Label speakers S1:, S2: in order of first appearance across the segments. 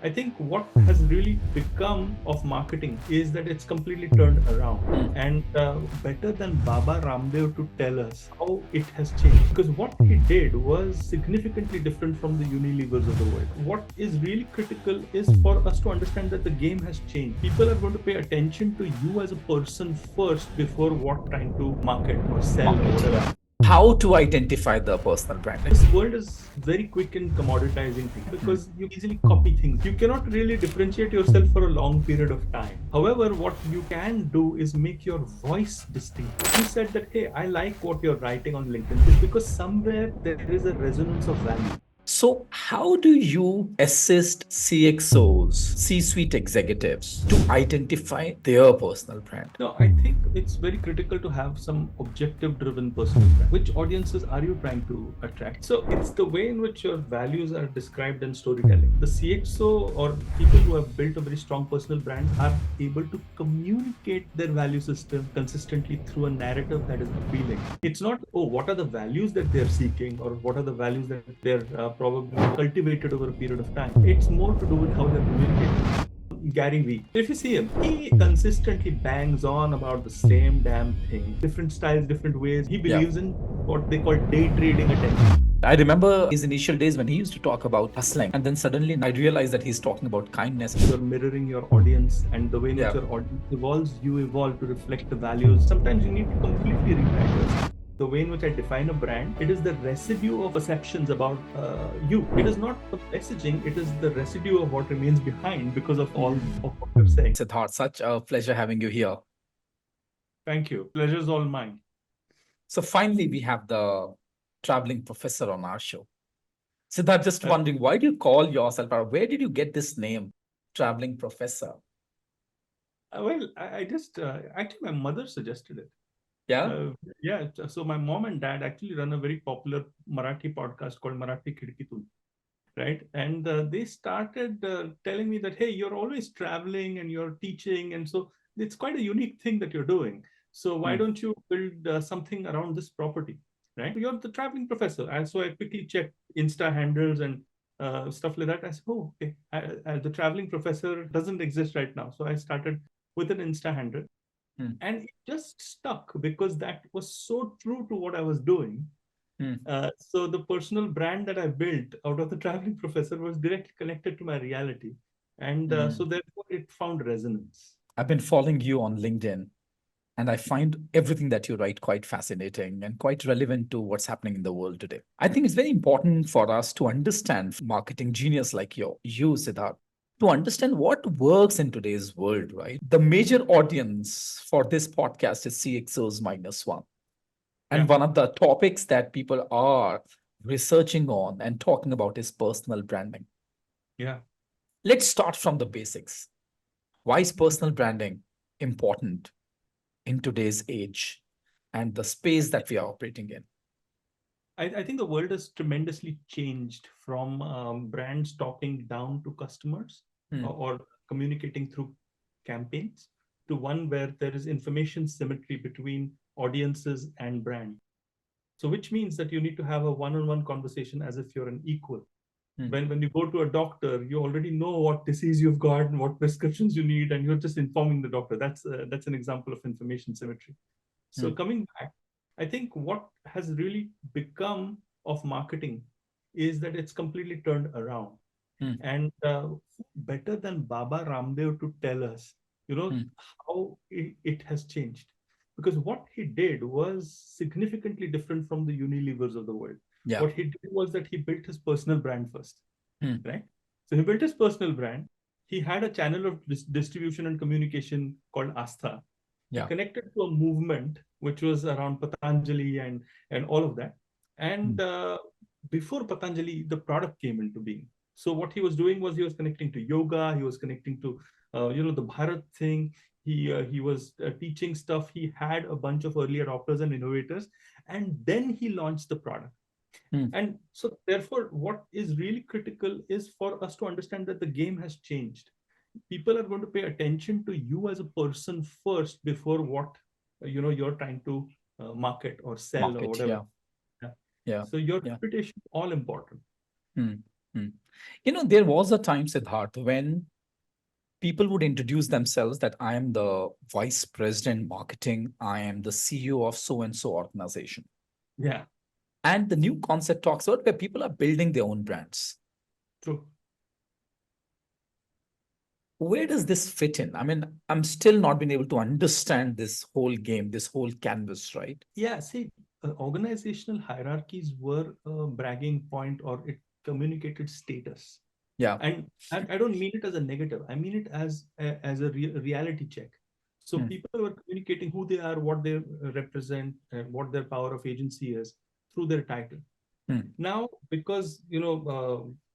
S1: I think what has really become of marketing is that it's completely turned around. And better than Baba Ramdev to tell us how it has changed. Because what he did was significantly different from the Unilevers of the world. What is really critical is for us to understand that the game has changed. People are going to pay attention to you as a person first before what trying to market or sell or whatever.
S2: How to identify the personal brand.
S1: This world is very quick in commoditizing things because you easily copy things. You cannot really differentiate yourself for a long period of time. However, what you can do is make your voice distinct. You said that, hey, I like what you're writing on LinkedIn. It's because somewhere there is a resonance of value.
S2: So, how do you assist CXOs, C-suite executives, to identify their personal brand?
S1: No, I think it's very critical to have some objective driven personal brand. Which audiences are you trying to attract? So it's the way in which your values are described in storytelling. The CXO or people who have built a very strong personal brand are able to communicate their value system consistently through a narrative that is appealing. It's not, oh, what are the values that they're seeking or what are the values that they're probably cultivated over a period of time. It's more to do with how they're communicating. Gary Vee. If you see him, he consistently bangs on about the same damn thing. Different styles, different ways. He believes in what they call day trading attention.
S2: I remember his initial days when he used to talk about hustling, and then suddenly I realized that he's talking about kindness.
S1: You're mirroring your audience, and the way in which your audience evolves, you evolve to reflect the values. Sometimes you need to completely rewrite yourself. The way in which I define a brand, it is the residue of perceptions about you. It is not the messaging, it is the residue of what remains behind because of all of what you're saying.
S2: Siddharth, such a pleasure having you here.
S1: Thank you. Pleasure's all mine.
S2: So finally, we have the traveling professor on our show. Siddharth, just wondering, why do you call yourself, or where did you get this name, traveling professor?
S1: Well, I just, actually, my mother suggested it.
S2: Yeah?
S1: Yeah. So my mom and dad actually run a very popular Marathi podcast called Marathi Khidkitun, right? And they started telling me that, hey, you're always traveling and you're teaching. And so it's quite a unique thing that you're doing. So why don't you build something around this property, right? You're the traveling professor. And so I quickly checked Insta handles and stuff like that. I said, oh, okay. The traveling professor doesn't exist right now. So I started with an Insta handle. And it just stuck because that was so true to what I was doing. So the personal brand that I built out of the traveling professor was directly connected to my reality. And so therefore it found resonance.
S2: I've been following you on LinkedIn, and I find everything that you write quite fascinating and quite relevant to what's happening in the world today. I think it's very important for us to understand, marketing genius like you, Siddharth, to understand what works in today's world, right? The major audience for this podcast is CXOs minus one. And one of the topics that people are researching on and talking about is personal branding.
S1: Yeah.
S2: Let's start from the basics. Why is personal branding important in today's age and the space that we are operating in?
S1: I think the world has tremendously changed from brands talking down to customers or communicating through campaigns to one where there is information symmetry between audiences and brand. So which means that you need to have a one-on-one conversation as if you're an equal. When you go to a doctor, you already know what disease you've got and what prescriptions you need, and you're just informing the doctor. That's an example of information symmetry. So coming back, I think what has really become of marketing is that it's completely turned around. And better than Baba Ramdev to tell us, how it has changed. Because what he did was significantly different from the Unilevers of the world.
S2: Yeah.
S1: What he did was that he built his personal brand first, right? So he built his personal brand. He had a channel of distribution and communication called Astha. He connected to a movement which was around Patanjali and all of that. And before Patanjali, the product came into being. So what he was doing was he was connecting to yoga. He was connecting to the Bharat thing. He was teaching stuff. He had a bunch of early adopters and innovators, and then he launched the product. And so therefore, what is really critical is for us to understand that the game has changed. People are going to pay attention to you as a person first before what you're trying to market or sell or whatever.
S2: Yeah.
S1: So your reputation is all important.
S2: There was a time, Siddharth, when people would introduce themselves that I am the vice president marketing, I am the CEO of so and so organization.
S1: Yeah,
S2: And the new concept talks about where people are building their own brands.
S1: true.
S2: Where does this fit in? I mean, I'm still not been able to understand this whole game, this whole canvas, right?
S1: Yeah, see, organizational hierarchies were a bragging point, or it communicated status.
S2: Yeah.
S1: And I don't mean it as a negative. I mean it as a reality check. So
S2: Hmm.
S1: people were communicating who they are, what they represent, and what their power of agency is through their title.
S2: Hmm.
S1: Now, because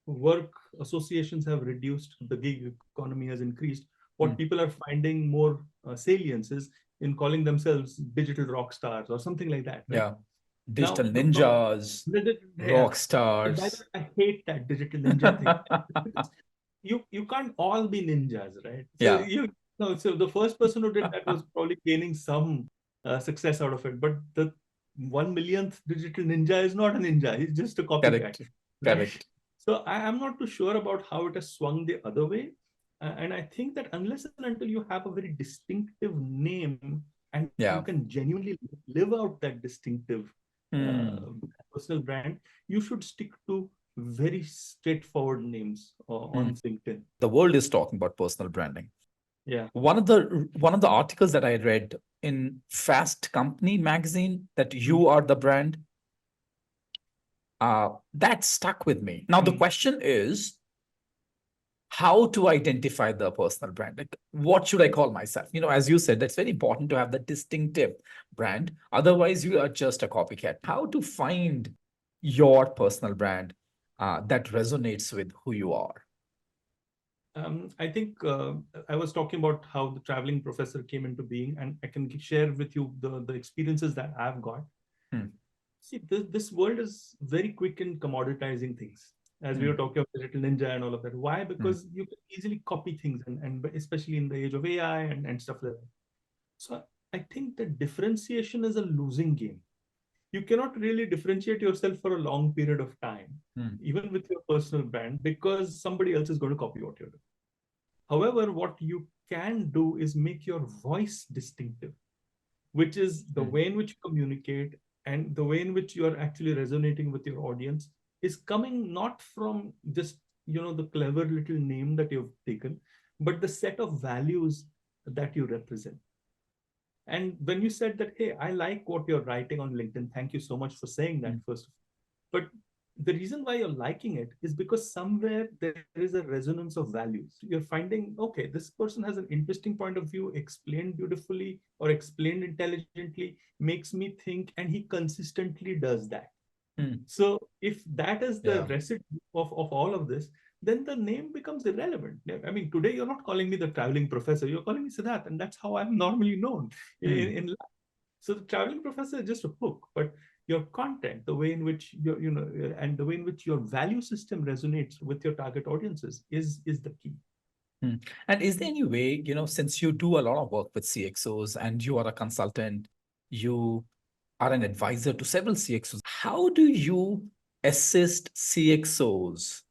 S1: work associations have reduced, the gig economy has increased. What people are finding more salience is in calling themselves digital rock stars or something like that, right?
S2: Yeah. Digital
S1: Now, the problem,
S2: ninjas,
S1: yeah,
S2: rock
S1: and by the
S2: stars.
S1: way, I hate that digital ninja thing because you can't all be ninjas, right? So
S2: Yeah,
S1: you no, so the first person who did that was probably gaining some success out of it, but the 1 millionth digital ninja is not a ninja; he's just a copycat,
S2: correct.
S1: right?
S2: Correct.
S1: So I'm not too sure about how it has swung the other way, and I think that unless and until you have a very distinctive name and you
S2: Yeah.
S1: can genuinely live out that distinctive uh,
S2: Hmm.
S1: personal brand, you should stick to very straightforward names
S2: Hmm.
S1: on LinkedIn.
S2: The world is talking about personal branding.
S1: Yeah.
S2: One of the articles that I read in Fast Company magazine that you are the brand, that stuck with me. Now the
S1: Mm.
S2: question is how to identify the personal brand. Like, what should I call myself? As you said, that's very important to have the distinctive brand. Otherwise, you are just a copycat. How to find your personal brand that resonates with who you are?
S1: I think I was talking about how the traveling professor came into being, and I can share with you the experiences that I've got.
S2: Hmm.
S1: See, this world is very quick in commoditizing things. As we
S2: Hmm.
S1: were talking about Digital Ninja and all of that. Why?
S2: Hmm.
S1: Because you can easily copy things, and especially in the age of AI and stuff like that. So I think that differentiation is a losing game. You cannot really differentiate yourself for a long period of time,
S2: Hmm.
S1: even with your personal brand, because somebody else is going to copy what you're doing. However, what you can do is make your voice distinctive, which is the
S2: Hmm.
S1: way in which you communicate and the way in which you are actually resonating with your audience is coming not from just the clever little name that you've taken, but the set of values that you represent. And when you said that, hey, I like what you're writing on LinkedIn, thank you so much for saying that
S2: Hmm.
S1: first. But the reason why you're liking it is because somewhere there is a resonance of values. You're finding, okay, this person has an interesting point of view, explained beautifully or explained intelligently, makes me think, and he consistently does that.
S2: Hmm.
S1: So if that is the
S2: Yeah.
S1: residue of all of this, then the name becomes irrelevant. I mean, today you're not calling me the traveling professor, you're calling me Siddharth, and that's how I'm normally known
S2: Hmm.
S1: in life. So the traveling professor is just a hook, but your content, the way in which and the way in which your value system resonates with your target audiences is the key.
S2: Hmm. And is there any way, since you do a lot of work with CXOs and you are a consultant, you are an advisor to several CXOs, how do you assist CXOs,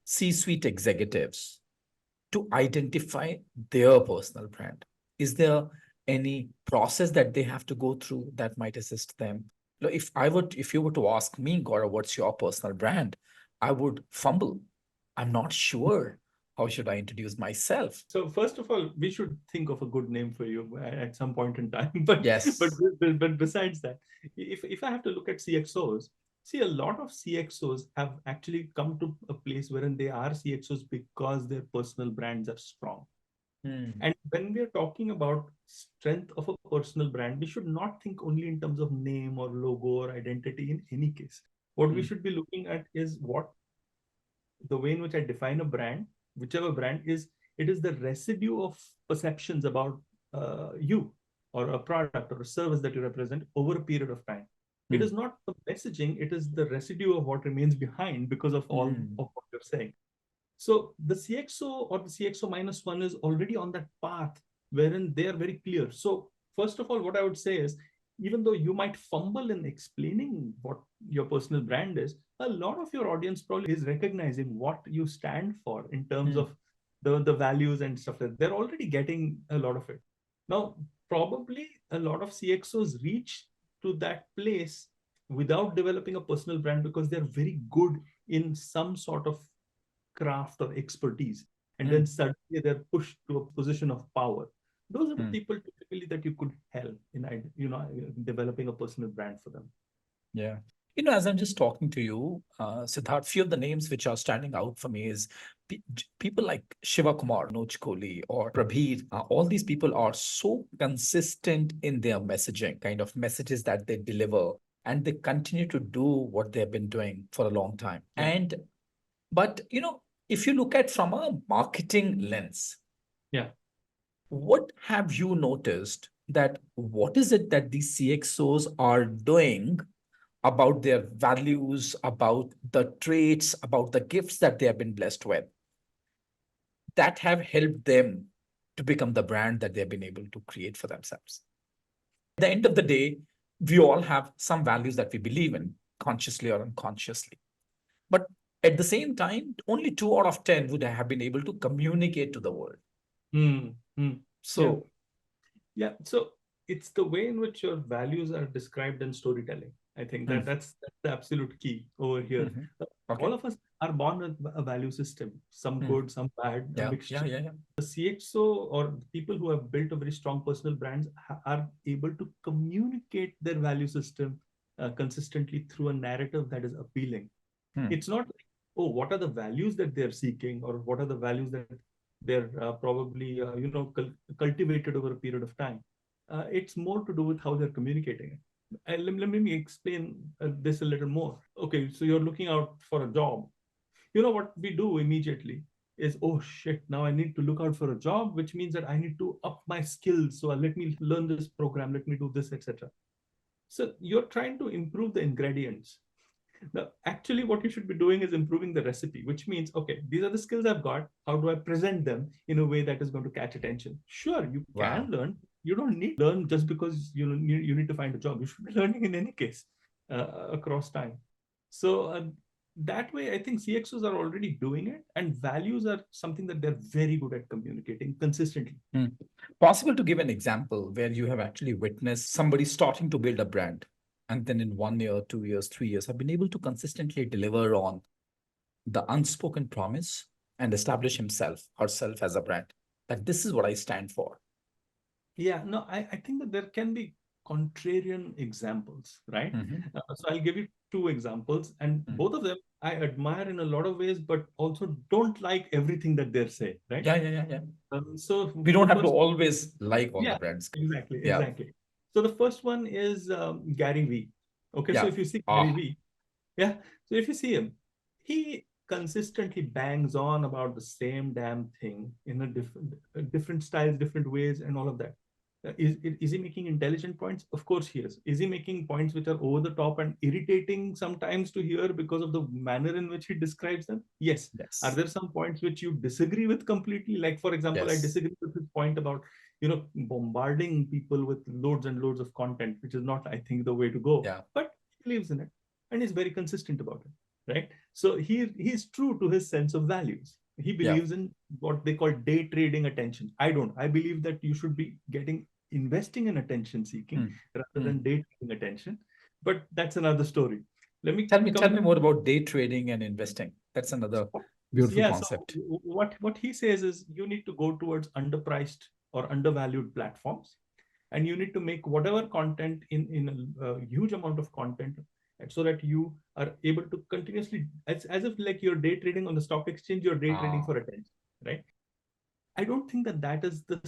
S2: C-suite executives, to identify their personal brand? Is there any process that they have to go through that might assist them? If you were to ask me, Gaurav, what's your personal brand? I would fumble. I'm not sure. How should I introduce myself?
S1: So first of all, we should think of a good name for you at some point in time. But but
S2: Yes.
S1: but besides that, if I have to look at CXOs, see, a lot of CXOs have actually come to a place wherein they are CXOs because their personal brands are strong.
S2: Hmm.
S1: And when we are talking about strength of a personal brand, we should not think only in terms of name or logo or identity in any case. What we
S2: Hmm.
S1: should be looking at is what the way in which I define a brand, whichever brand is, it is the residue of perceptions about you or a product or a service that you represent over a period of time. It
S2: Hmm.
S1: is not the messaging, it is the residue of what remains behind because of all
S2: Hmm.
S1: of what you're saying. So the CXO or the CXO minus one is already on that path wherein they are very clear. So first of all, what I would say is even though you might fumble in explaining what your personal brand is, a lot of your audience probably is recognizing what you stand for in terms of the values and stuff. That they're already getting a lot of it. Now, probably a lot of CXOs reach to that place without developing a personal brand because they're very good in some sort of craft or expertise. And then suddenly they're pushed to a position of power. Those are the people typically that you could help in, developing a personal brand for them.
S2: Yeah. As I'm just talking to you, Siddharth, few of the names which are standing out for me is people like Shiva Kumar, Noj Kohli, or Prabhir. All these people are so consistent in their messaging, kind of messages that they deliver, and they continue to do what they've been doing for a long time.
S1: Yeah.
S2: But if you look at from a marketing lens,
S1: Yeah.
S2: what have you noticed that what is it that these CXOs are doing about their values, about the traits, about the gifts that they have been blessed with, that have helped them to become the brand that they've been able to create for themselves? At the end of the day, we all have some values that we believe in, consciously or unconsciously. But at the same time, only 2 out of 10 would have been able to communicate to the world. So,
S1: yeah. So it's the way in which your values are described in storytelling. I think that's the absolute key over here.
S2: Okay.
S1: All of us are born with a value system, some good, some bad, a mixture.
S2: Yeah.
S1: The CXO or people who have built a very strong personal brands are able to communicate their value system consistently through a narrative that is appealing. It's not like, oh, what are the values that they're seeking, or what are the values that they're probably cultivated over a period of time. It's more to do with how they're communicating it. Let me explain this a little more. Okay, so you're looking out for a job. What we do immediately is, oh shit, now I need to look out for a job, which means that I need to up my skills. So let me learn this program, let me do this, etc. So you're trying to improve the ingredients. Now, actually, what you should be doing is improving the recipe, which means, okay, these are the skills I've got. How do I present them in a way that is going to catch attention? Sure, you can learn. You don't need to learn just because you need to find a job. You should be learning in any case across time. So that way, I think CXOs are already doing it, and values are something that they're very good at communicating consistently.
S2: Possible to give an example where you have actually witnessed somebody starting to build a brand, and then in 1 year, 2 years, 3 years, have been able to consistently deliver on the unspoken promise and establish himself, herself as a brand, that this is what I stand for.
S1: Yeah, no, I think that there can be contrarian examples, right? So I'll give you 2 examples, and both of them I admire in a lot of ways, but also don't like everything that they're saying, right?
S2: Yeah.
S1: So
S2: we don't have to always like all the brands.
S1: Exactly. So the first one is Gary Vee. Okay, so if you see Gary Vee, so if you see him, he consistently bangs on about the same damn thing in a different styles, different ways, and all of that. Is he making intelligent points? Of course he is. Is he making points which are over the top and irritating sometimes to hear because of the manner in which he describes them? Yes. Are there some points which you disagree with completely? Like, for example, I disagree with his point about bombarding people with loads and loads of content, which is not, I think, the way to go. But he believes in it, and he's very consistent about it, right? So he's true to his sense of values. He believes in what they call day trading attention. I don't. I believe that you should be investing in attention seeking rather than day trading attention. But that's another story. Let me
S2: tell me more about day trading and investing. That's another beautiful concept.
S1: So what he says is you need to go towards underpriced or undervalued platforms, and you need to make whatever content in a huge amount of content, so that you are able to continuously, as if like you're day trading on the stock exchange, you're day trading for attention, right? I don't think that is the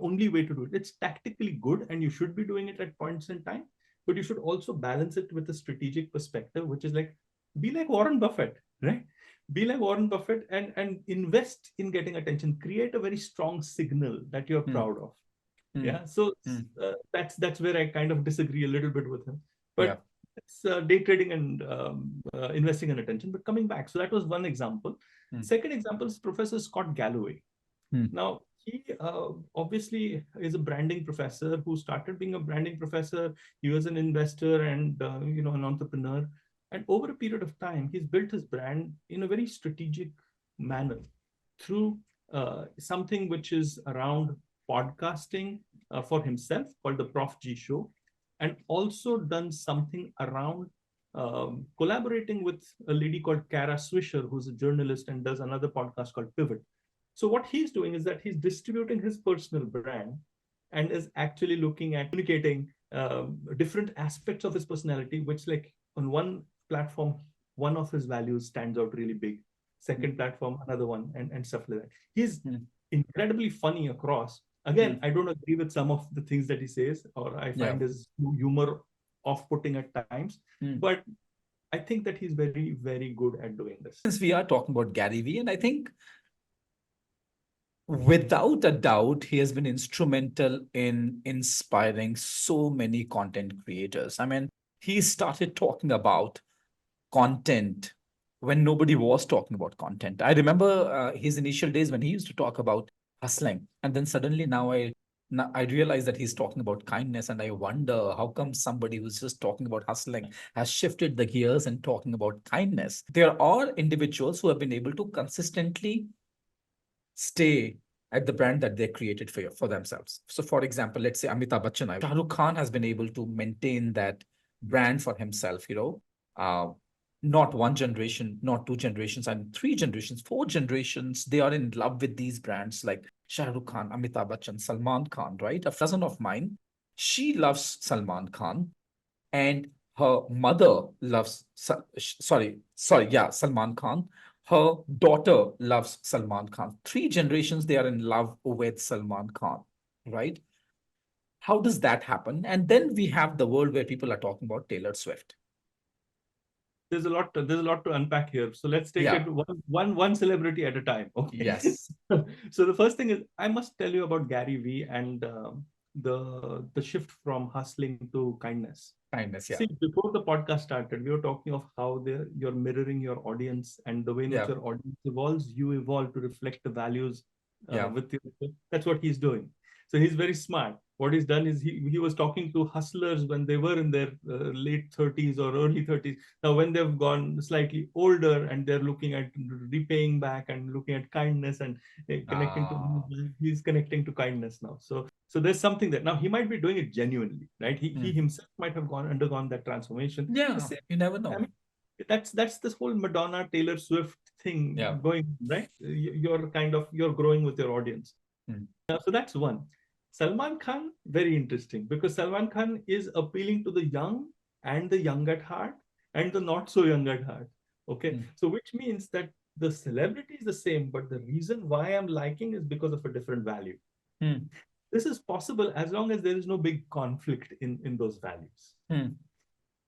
S1: only way to do it. It's tactically good, and you should be doing it at points in time, but you should also balance it with a strategic perspective, which is like, be like Warren Buffett, right? Be like Warren Buffett and invest in getting attention. Create a very strong signal that you're proud of. Yeah. So that's where I kind of disagree a little bit with him. But it's day trading and investing in attention. But coming back, so that was one example. Second example is Professor Scott Galloway. Now, he obviously is a branding professor who started being a branding professor. He was an investor and an entrepreneur. And over a period of time, he's built his brand in a very strategic manner through something which is around podcasting for himself called the Prof G Show, and also done something around collaborating with a lady called Kara Swisher, who's a journalist and does another podcast called Pivot. So what he's doing is that he's distributing his personal brand and is actually looking at communicating different aspects of his personality, which like on one platform, one of his values stands out really big. Second platform, another one, and stuff like that. He's incredibly funny across. Again, I don't agree with some of the things that he says, or I find his humor off-putting at times. But I think that he's very, very good at doing this.
S2: Since we are talking about Gary Vee, and I think without a doubt, he has been instrumental in inspiring so many content creators. I mean, he started talking about content when nobody was talking about content. I remember his initial days when he used to talk about hustling. And then suddenly now I realize that he's talking about kindness. And I wonder how come somebody who's just talking about hustling has shifted the gears and talking about kindness. There are individuals who have been able to consistently stay at the brand that they created for themselves. So for example, let's say Amitabh Bachchan, Shah Rukh Khan has been able to maintain that brand for himself, not one generation, not two generations, and three generations, four generations, they are in love with these brands like Shah Rukh Khan, Amitabh Bachchan, Salman Khan, right? A cousin of mine, she loves Salman Khan, and her mother loves, Salman Khan. Her daughter loves Salman Khan. Three generations, they are in love with Salman Khan, right? How does that happen? And then we have the world where people are talking about Taylor Swift.
S1: There's a lot to unpack here. So let's take it one celebrity at a time. Okay.
S2: Yes.
S1: So the first thing is I must tell you about Gary Vee and the shift from hustling to kindness.
S2: Kindness, yeah.
S1: See, before the podcast started, we were talking of how you're mirroring your audience, and the way in which your audience evolves, you evolve to reflect the values with you. That's what he's doing. So he's very smart. What he's done is he was talking to hustlers when they were in their late 30s or early 30s. Now, when they've gone slightly older and they're looking at repaying back and looking at kindness and connecting he's connecting to kindness now. So there's something that now he might be doing it genuinely, right? He himself might have undergone that transformation.
S2: Yeah, you never know.
S1: I mean, that's this whole Madonna, Taylor Swift thing going, right? You're growing with your audience. So that's one. Salman Khan, very interesting, because Salman Khan is appealing to the young and the young at heart and the not so young at heart. Okay. So which means that the celebrity is the same, but the reason why I'm liking is because of a different value. This is possible as long as there is no big conflict in those values.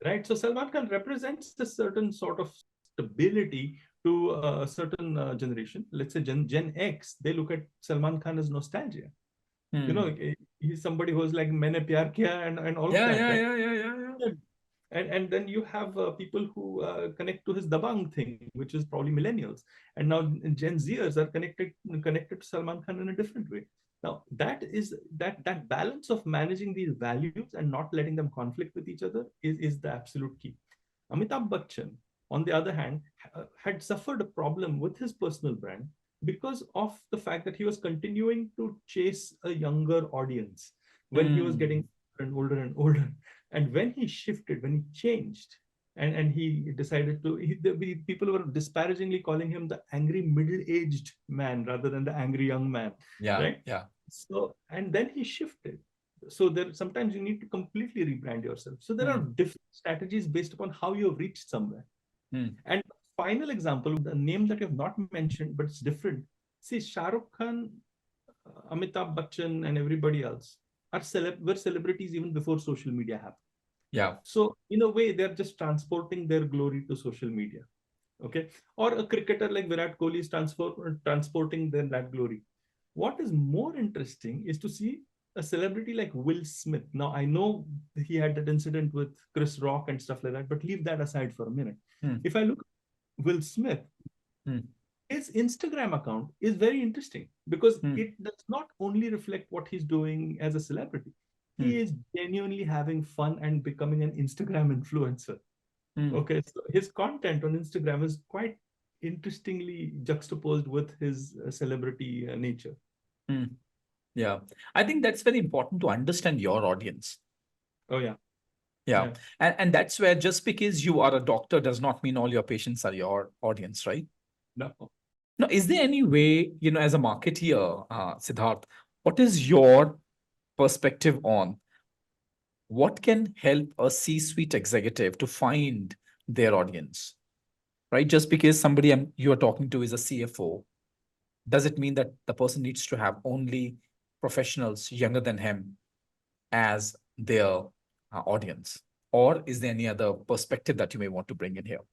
S1: Right. So Salman Khan represents a certain sort of stability to a certain generation. Let's say Gen X, they look at Salman Khan as nostalgia. He's somebody who's like Maine Pyar Kiya and all of that.
S2: Yeah.
S1: And then you have people who connect to his Dabang thing, which is probably millennials. And now Gen Zers are connected to Salman Khan in a different way. Now, that balance of managing these values and not letting them conflict with each other is the absolute key. Amitabh Bachchan, on the other hand, had suffered a problem with his personal brand because of the fact that he was continuing to chase a younger audience when he was getting older and older. And when he shifted, when he changed, and he decided to, people were disparagingly calling him the angry middle-aged man rather than the angry young man. Right? So, and then he shifted. So there sometimes you need to completely rebrand yourself. So there are different strategies based upon how you have reached somewhere. And final example, the name that you have not mentioned, but it's different. See, Shah Rukh Khan, Amitabh Bachchan, and everybody else were celebrities even before social media happened. So in a way, they're just transporting their glory to social media. Okay. Or a cricketer like Virat Kohli is transporting that glory. What is more interesting is to see a celebrity like Will Smith. Now, I know he had that incident with Chris Rock and stuff like that, but leave that aside for a minute. If I look at Will Smith, his Instagram account is very interesting because
S2: Hmm.
S1: it does not only reflect what he's doing as a celebrity. He
S2: Hmm.
S1: is genuinely having fun and becoming an Instagram influencer.
S2: Hmm.
S1: Okay, so his content on Instagram is quite interestingly juxtaposed with his celebrity nature.
S2: Hmm. Yeah. I think that's very important to understand your audience.
S1: Oh yeah,
S2: Yeah.
S1: yeah,
S2: And that's where just because you are a doctor does not mean all your patients are your audience, right?
S1: no,
S2: Now, is there any way, as a marketeer, Siddharth, what is your perspective on what can help a C-suite executive to find their audience, right? Just because somebody you are talking to is a CFO, does it mean that the person needs to have only professionals younger than him as their audience? Or is there any other perspective that you may want to bring in here?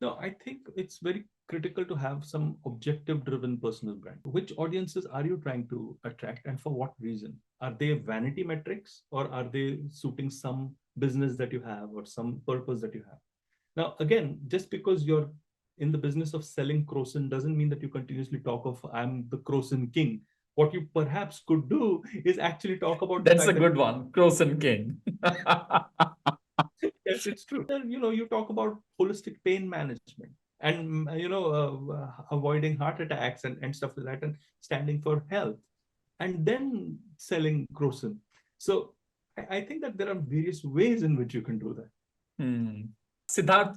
S1: no. I think it's very critical to have some objective-driven personal brand. Which audiences are you trying to attract, and for what reason? Are they vanity metrics, or are they suiting some business that you have or some purpose that you have? Now, again, just because you're in the business of selling Croson doesn't mean that you continuously talk of I'm the Croson king. What you perhaps could do is actually talk about the
S2: That's a
S1: fact that
S2: good one. Croson King.
S1: yes, it's true. Then, you talk about holistic pain management and avoiding heart attacks and stuff like that, and standing for health, and then selling Croson. So I think that there are various ways in which you can do that.
S2: Siddharth,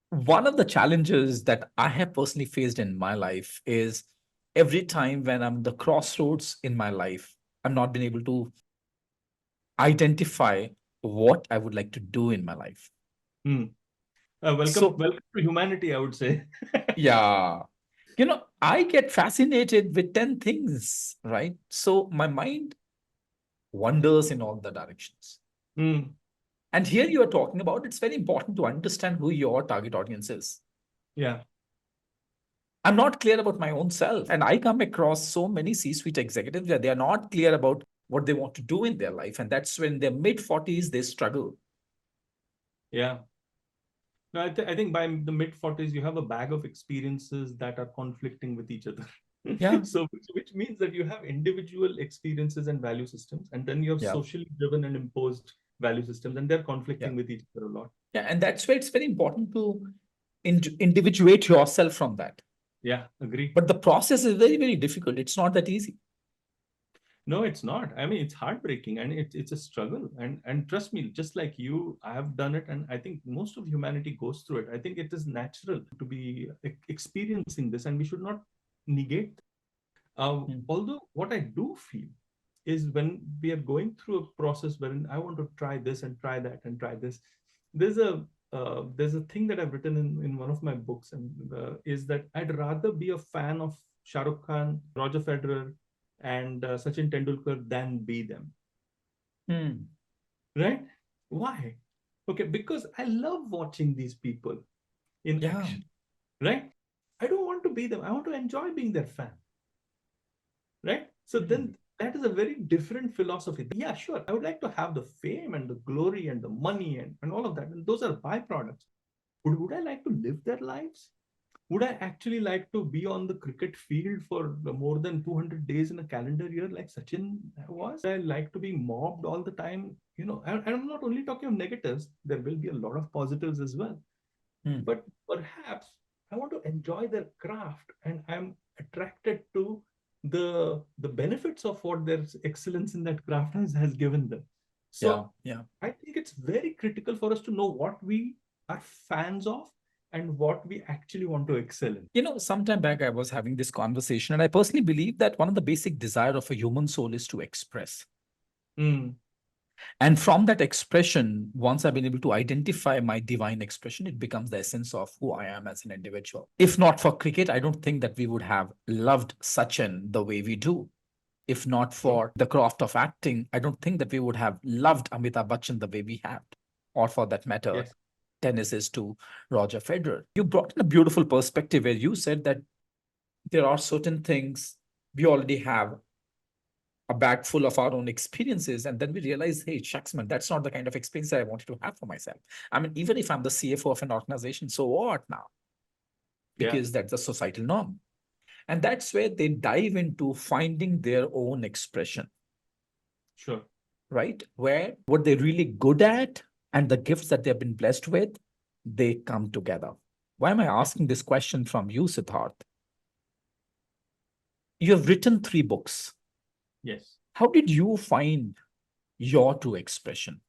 S2: one of the challenges that I have personally faced in my life is every time when I'm the crossroads in my life, I'm not been able to identify what I would like to do in my life.
S1: Hmm. Welcome,
S2: So,
S1: welcome to humanity, I would say.
S2: yeah, I get fascinated with 10 things, right? So my mind wanders in all the directions.
S1: Hmm.
S2: And here you are talking about it's very important to understand who your target audience is.
S1: Yeah.
S2: I'm not clear about my own self. And I come across so many C suite executives where they are not clear about what they want to do in their life. And that's when they're mid 40s, they struggle.
S1: Yeah. No, I think by the mid 40s, you have a bag of experiences that are conflicting with each other.
S2: Yeah.
S1: So, which means that you have individual experiences and value systems, and then you have
S2: Yeah.
S1: socially driven and imposed value systems, and they're
S2: Yeah.
S1: conflicting with each other a lot.
S2: Yeah. And that's where it's very important to individuate yourself from that.
S1: Yeah, agree.
S2: But the process is very, very difficult. It's not that easy.
S1: No, it's not. I mean, it's heartbreaking and it's a struggle. And trust me, just like you, I have done it, and I think most of humanity goes through it. I think it is natural to be experiencing this, and we should not negate.
S2: Hmm.
S1: Although what I do feel is when we are going through a process wherein I want to try this and try that and try this, there's a thing that I've written in one of my books, and is that I'd rather be a fan of Shah Rukh Khan, Roger Federer, and Sachin Tendulkar than be them.
S2: Hmm.
S1: Right? Why? Okay, because I love watching these people in
S2: Yeah.
S1: action. Right? I don't want to be them. I want to enjoy being their fan. Right? So
S2: Hmm.
S1: then that is a very different philosophy. Yeah, sure. I would like to have the fame and the glory and the money and all of that. And those are byproducts. Would I like to live their lives? Would I actually like to be on the cricket field for more than 200 days in a calendar year like Sachin was? I like to be mobbed all the time. And I'm not only talking of negatives, there will be a lot of positives as well.
S2: Hmm.
S1: But perhaps I want to enjoy their craft, and I'm attracted to the benefits of what their excellence in that craft has given them.
S2: Yeah.
S1: So
S2: Yeah.
S1: I think it's very critical for us to know what we are fans of and what we actually want to excel in.
S2: Sometime back I was having this conversation, and I personally believe that one of the basic desire of a human soul is to express.
S1: Mm,
S2: And from that expression, once I've been able to identify my divine expression, it becomes the essence of who I am as an individual. If not for cricket, I don't think that we would have loved Sachin the way we do. If not
S1: true.
S2: for the craft of acting, I don't think that we would have loved Amitabh Bachchan the way we have. Or for that matter,
S1: Yes.
S2: tennis is to Roger Federer. You brought in a beautiful perspective where you said that there are certain things we already have a bag full of our own experiences, and then we realize, hey, shucks, man, that's not the kind of experience that I wanted to have for myself. I mean, even if I'm the CFO of an organization, so what now? because that's the societal norm. And that's where they dive into finding their own expression.
S1: Sure.
S2: Right? Where what they're really good at and the gifts that they've been blessed with, they come together. Why am I asking this question from you, Siddharth? You have written 3 books.
S1: Yes.
S2: How did you find your true expression?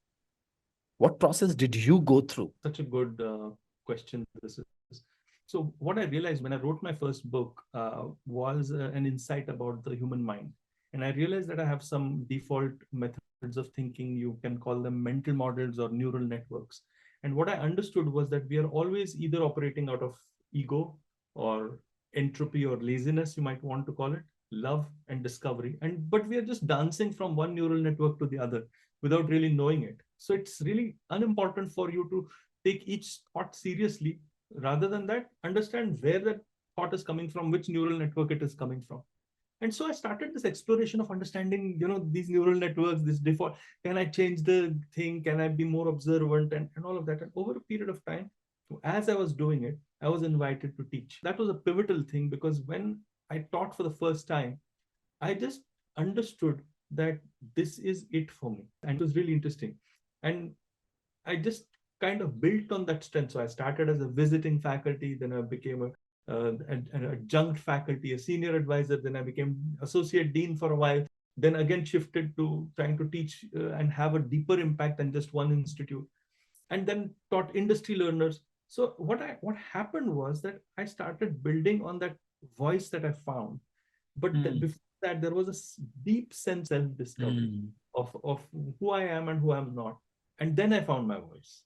S2: What process did you go through?
S1: Such a good question this is. So what I realized when I wrote my first book was an insight about the human mind. And I realized that I have some default methods of thinking. You can call them mental models or neural networks. And what I understood was that we are always either operating out of ego or entropy or laziness, you might want to call it, love and discovery. But we are just dancing from one neural network to the other without really knowing it. So it's really unimportant for you to take each thought seriously. Rather than that, understand where that thought is coming from, which neural network it is coming from. And so I started this exploration of understanding, these neural networks, this default. Can I change the thing? Can I be more observant and all of that? And over a period of time, as I was doing it, I was invited to teach. That was a pivotal thing because when I taught for the first time, I just understood that this is it for me. And it was really interesting. And I just kind of built on that strength. So I started as a visiting faculty, then I became an adjunct faculty, a senior advisor, then I became associate dean for a while, then again shifted to trying to teach and have a deeper impact than just one institute, and then taught industry learners. So what happened was that I started building on that voice that I found. But before that, there was a deep sense of self-discovery of who I am and who I'm not. And then I found my voice.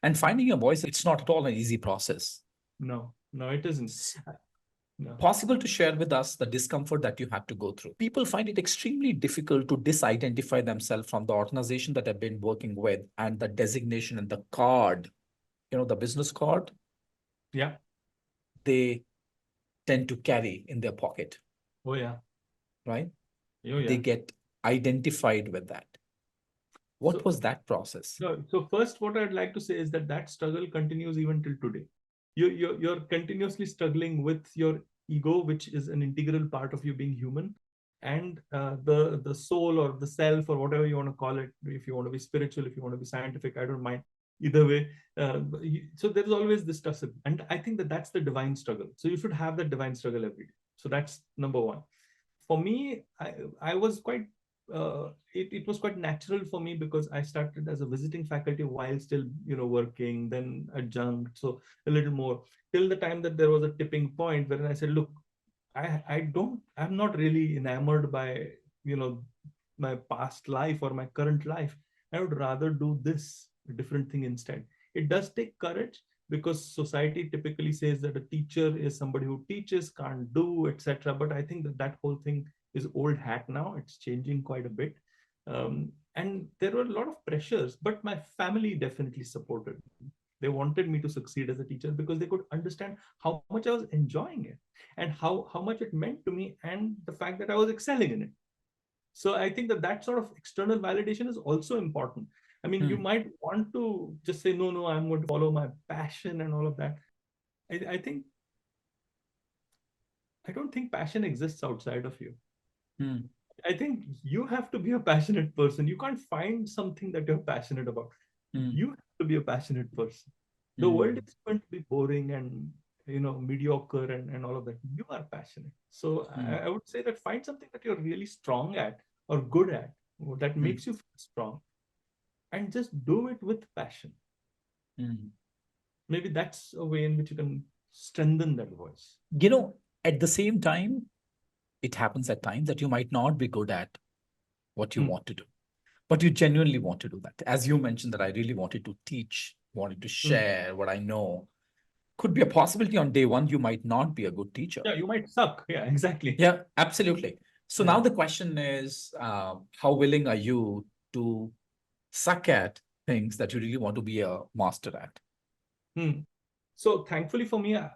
S2: And finding your voice, it's not at all an easy process.
S1: No, it isn't. No.
S2: Possible to share with us the discomfort that you had to go through? People find it extremely difficult to disidentify themselves from the organization that they've been working with and the designation and the card, the business card.
S1: Yeah.
S2: They tend to carry in their pocket.
S1: Oh, yeah.
S2: Right?
S1: Oh, yeah.
S2: They get identified with that. What was that process?
S1: So first, what I'd like to say is that struggle continues even till today. You're continuously struggling with your ego, which is an integral part of you being human, and the soul or the self or whatever you want to call it. If you want to be spiritual, if you want to be scientific, I don't mind. Either way. So there's always this tussle. And I think that's the divine struggle. So you should have that divine struggle every day. So that's number one. For me, I was quite it was quite natural for me because I started as a visiting faculty while still working, then adjunct, so a little more, till the time that there was a tipping point where I said, look, I'm not really enamored by my past life or my current life. I would rather do this different thing instead. It does take courage because society typically says that a teacher is somebody who teaches, can't do, etc. But I think that whole thing is old hat now. It's changing quite a bit. And there were a lot of pressures, but my family definitely supported me. They wanted me to succeed as a teacher because they could understand how much I was enjoying it and how much it meant to me and the fact that I was excelling in it. So I think that sort of external validation is also important. I mean, you might want to just say, no, I'm going to follow my passion and all of that. I don't think passion exists outside of you. I think you have to be a passionate person. You can't find something that you're passionate about. You have to be a passionate person. The world is going to be boring and mediocre and all of that. You are passionate. So I would say that find something that you're really strong at or good at, that makes you feel strong, and just do it with passion. Maybe that's a way in which you can strengthen that voice.
S2: At the same time, it happens at times that you might not be good at what you want to do, but you genuinely want to do that. As you mentioned that I really wanted to teach, wanted to share what I know. Could be a possibility on day one, you might not be a good teacher.
S1: Yeah, you might suck. Yeah, exactly.
S2: Yeah, absolutely. So now the question is, how willing are you to suck at things that you really want to be a master at?
S1: So thankfully for me, I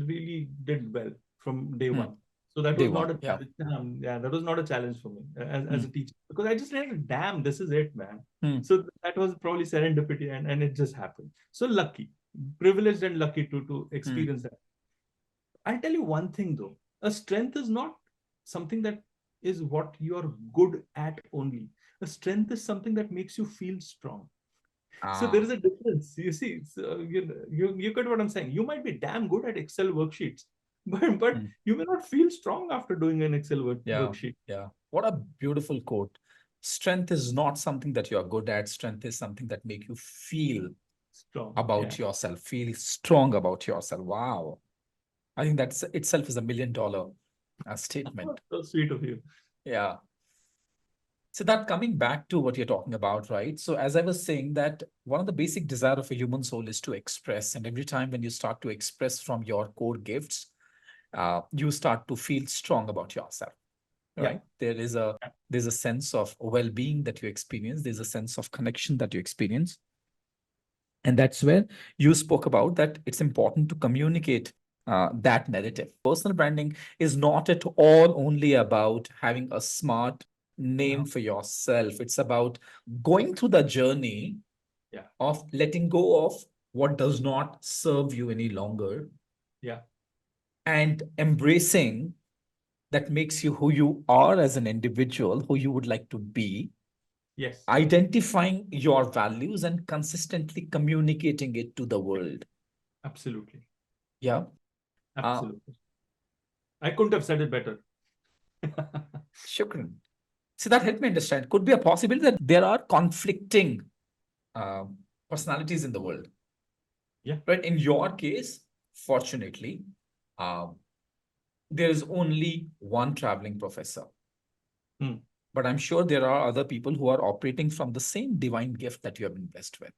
S1: really did well from day one. So that was not that was not a challenge for me as a teacher, because I just realized, damn, this is it, man. So that was probably serendipity and it just happened. So lucky. privileged and lucky to
S2: Hmm.
S1: experience that. I'll tell you one thing though. A strength is not something that is what you're good at only. A strength is something that makes you feel strong. So there
S2: Ah,
S1: is a difference. You see, so you get what I'm saying. You might be damn good at Excel worksheets, but
S2: hmm.
S1: you may not feel strong after doing an Excel
S2: Yeah,
S1: worksheet.
S2: yeah. What a beautiful quote. Strength is not something that you're good at. Strength is something that make you feel
S1: Strong. Yeah.
S2: about yourself, feel strong about yourself. Wow. I think that's itself is $1 million statement.
S1: So sweet of you.
S2: Yeah. So that coming back to what you're talking about, right? So as I was saying that one of the basic desire of a human soul is to express. And every time when you start to express from your core gifts, you start to feel strong about yourself,
S1: Yeah.
S2: right? There's a sense of well-being that you experience. There's a sense of connection that you experience. And that's where you spoke about that it's important to communicate that narrative. Personal branding is not at all only about having a smart name
S1: Uh-huh.
S2: for yourself. It's about going through the journey
S1: Yeah.
S2: of letting go of what does not serve you any longer
S1: Yeah.
S2: and embracing that makes you who you are as an individual, who you would like to be,
S1: Yes.
S2: identifying your values and consistently communicating it to the world.
S1: Absolutely.
S2: Yeah. Uh,
S1: Absolutely. I couldn't have said it better.
S2: Shukran. So that helped me understand. Could be a possibility that there are conflicting uh, personalities in the world,
S1: Yeah.
S2: right? In your case, fortunately, um, there is only one traveling professor.
S1: Hmm.
S2: But I'm sure there are other people who are operating from the same divine gift that you have been blessed with,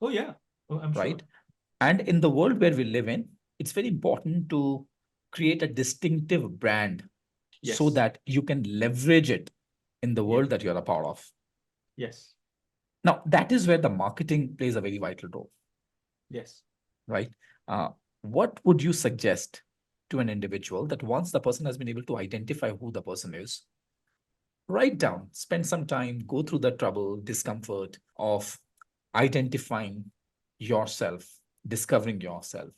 S1: Oh yeah. Oh, I'm sure.
S2: right? And in the world where we live in, it's very important to create a distinctive brand so
S1: Yes.
S2: that you can leverage it in the
S1: Yes.
S2: world that you're a part of.
S1: Yes.
S2: Now, that is where the marketing plays a very vital role,
S1: Yes.
S2: right? Uh, what would you suggest to an individual that once the person has been able to identify who the person is, write down, spend some time, go through the trouble, discomfort of identifying yourself, discovering yourself,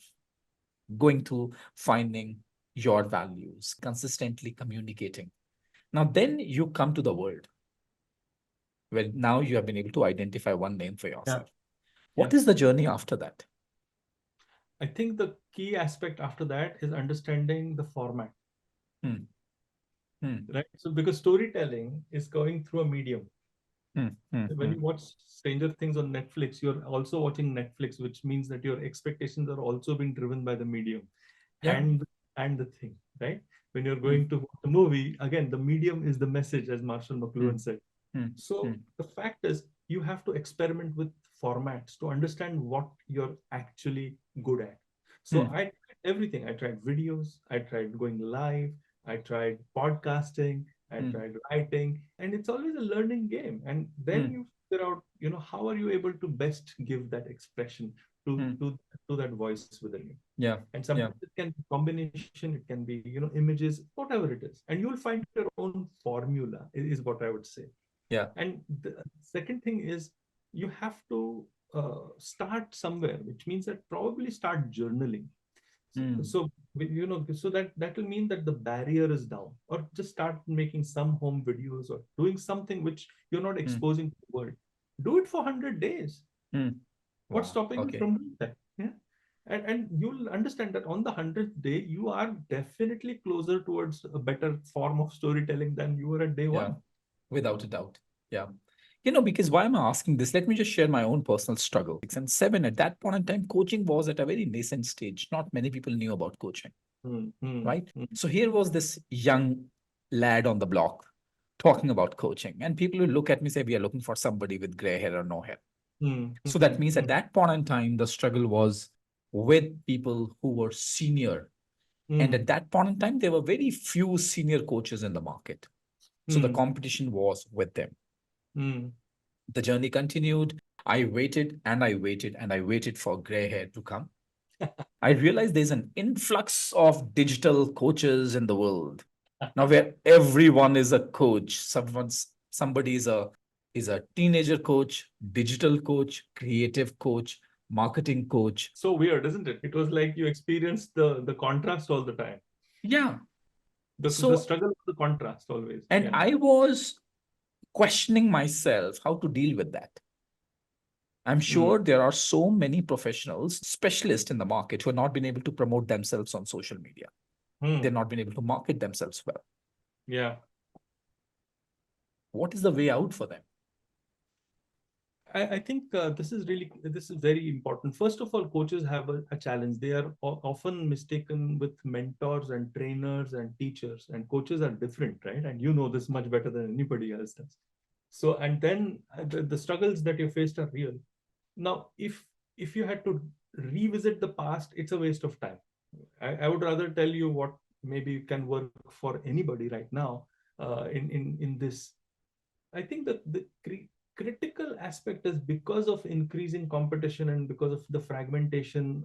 S2: going through finding your values, consistently communicating. Now, then you come to the world where now you have been able to identify one name for
S1: Yeah.
S2: yourself.
S1: Yeah.
S2: What is the journey after that?
S1: I think the key aspect after that is understanding the format,
S2: Hmm, hmm,
S1: right? So because storytelling is going through a medium.
S2: hmm, hmm,
S1: When
S2: hmm.
S1: you watch Stranger Things on Netflix, you're also watching Netflix, which means that your expectations are also being driven by the medium
S2: Yeah.
S1: and the thing, right? When you're
S2: Hmm,
S1: going to watch a movie, again, the medium is the message, as Marshall
S2: hmm,
S1: McLuhan said.
S2: hmm,
S1: So
S2: hmm,
S1: the fact is, you have to experiment with formats to understand what you're actually good at. So
S2: hmm,
S1: I tried everything. I tried videos, I tried going live, I tried podcasting, I
S2: hmm,
S1: tried writing, and it's always a learning game. And then
S2: hmm,
S1: you figure out, how are you able to best give that expression to
S2: hmm.
S1: to to that voice within you.
S2: Yeah.
S1: And
S2: Yeah.
S1: sometimes it can be combination, it can be images, whatever it is, and you'll find your own formula is what I would say.
S2: Yeah.
S1: And the second thing is, you have to start somewhere, which means that probably start journaling.
S2: Hmm,
S1: So so that will mean that the barrier is down, or just start making some home videos or doing something which you're not
S2: hmm,
S1: exposing to the world. Do it for 100 days.
S2: hmm.
S1: What's
S2: Wow.
S1: stopping you
S2: Okay.
S1: from doing that? Yeah. And you'll understand that on the 100th day, you are definitely closer towards a better form of storytelling than you were at day
S2: Yeah.
S1: one.
S2: Without a doubt. Yeah. Because why am I asking this? Let me just share my own personal struggle. 6 and 7, at that point in time, coaching was at a very nascent stage. Not many people knew about coaching,
S1: Hmm, hmm,
S2: right?
S1: hmm,
S2: So here was this young lad on the block talking about coaching. And people will look at me and say, we are looking for somebody with gray hair or no hair.
S1: hmm,
S2: So
S1: hmm,
S2: that means at
S1: hmm,
S2: that point in time, the struggle was with people who were senior. And
S1: hmm,
S2: at that point in time, there were very few senior coaches in the market. So the
S1: hmm,
S2: competition was with them.
S1: hmm.
S2: The journey continued. I waited and I waited and I waited for gray hair to come. I realized there's an influx of digital coaches in the world now, where everyone is a coach. Somebody is a teenager coach, digital coach, creative coach, marketing coach.
S1: So weird, isn't it? It was like you experienced the contrast all the time.
S2: Yeah.
S1: The struggle of the contrast always.
S2: And
S1: Yeah.
S2: I was questioning myself how to deal with that. I'm sure there are so many professionals, specialists in the market who have not been able to promote themselves on social media. They've not been able to market themselves well.
S1: Yeah.
S2: What is the way out for them?
S1: I think this is very important. First of all, coaches have a challenge. They are often mistaken with mentors and trainers and teachers, and coaches are different, right? And you know this much better than anybody else does. So, and then the struggles that you faced are real. Now, if you had to revisit the past, it's a waste of time. I would rather tell you what maybe can work for anybody right now in this. I think that the critical aspect is because of increasing competition and because of the fragmentation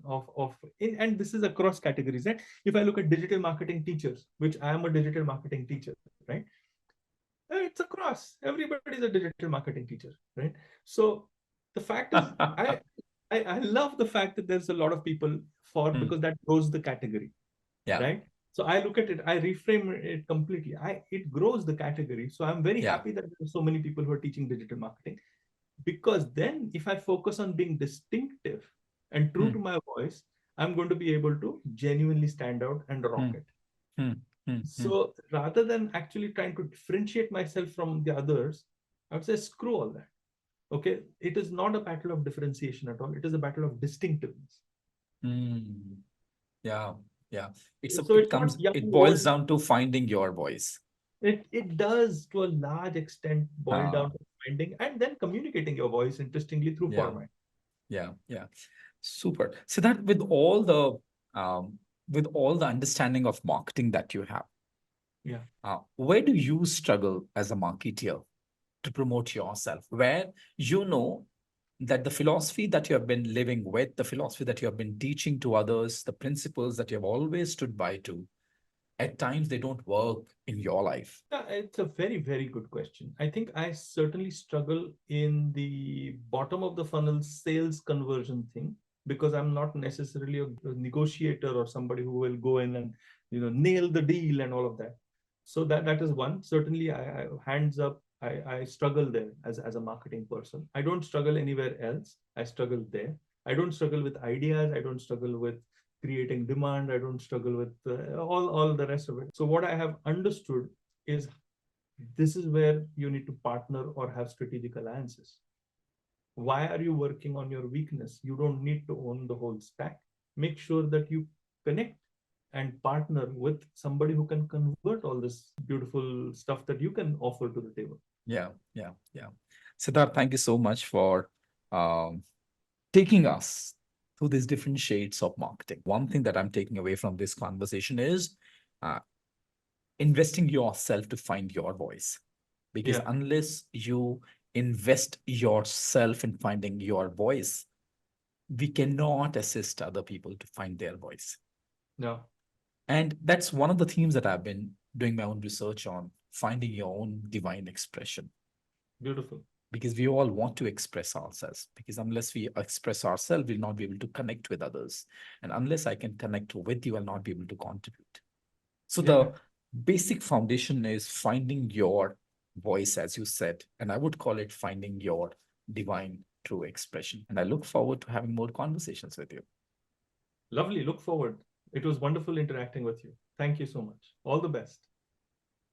S1: and this is across categories, right? If I look at digital marketing teachers, which I am a digital marketing teacher, right? It's across. Everybody's a digital marketing teacher, right? So the fact is, I love the fact that there's a lot of people because that grows the category, right? So I look at it, I reframe it completely. It grows the category. So I'm very happy that there are so many people who are teaching digital marketing, because then if I focus on being distinctive and true to my voice, I'm going to be able to genuinely stand out and rock it. So rather than actually trying to differentiate myself from the others, I would say screw all that. Okay, it is not a battle of differentiation at all. It is a battle of distinctiveness.
S2: Yeah, yeah.
S1: So it's not young,
S2: It boils
S1: old.
S2: down to finding your voice.
S1: It does to a large extent boil down to finding and then communicating your voice interestingly through format.
S2: Yeah. Super. So that with all the understanding of marketing that you have, where do you struggle as a marketeer to promote yourself? Where you know that the philosophy that you have been living with, the philosophy that you have been teaching to others, the principles that you have always stood by to, at times they don't work in your life?
S1: It's a very, very good question. I think I certainly struggle in the bottom of the funnel sales conversion thing, because I'm not necessarily a negotiator or somebody who will go in and nail the deal and all of that. So that is one. Certainly, I hands up, I struggle there as a marketing person. I don't struggle anywhere else. I struggle there. I don't struggle with ideas. I don't struggle with creating demand. I don't struggle with all the rest of it. So what I have understood is this is where you need to partner or have strategic alliances. Why are you working on your weakness? You don't need to own the whole stack. Make sure that you connect and partner with somebody who can convert all this beautiful stuff that you can offer to the table.
S2: Yeah. Siddharth, thank you so much for taking us through these different shades of marketing. One thing that I'm taking away from this conversation is investing yourself to find your voice. Because unless you invest yourself in finding your voice, we cannot assist other people to find their voice.
S1: No.
S2: And that's one of the themes that I've been doing my own research on, finding your own divine expression.
S1: Beautiful.
S2: Because we all want to express ourselves. Because unless we express ourselves, we'll not be able to connect with others. And unless I can connect with you, I'll not be able to contribute. So the basic foundation is finding your voice, as you said, and I would call it finding your divine true expression. And I look forward to having more conversations with you.
S1: Lovely. Look forward. It was wonderful interacting with you. Thank you so much. All the best.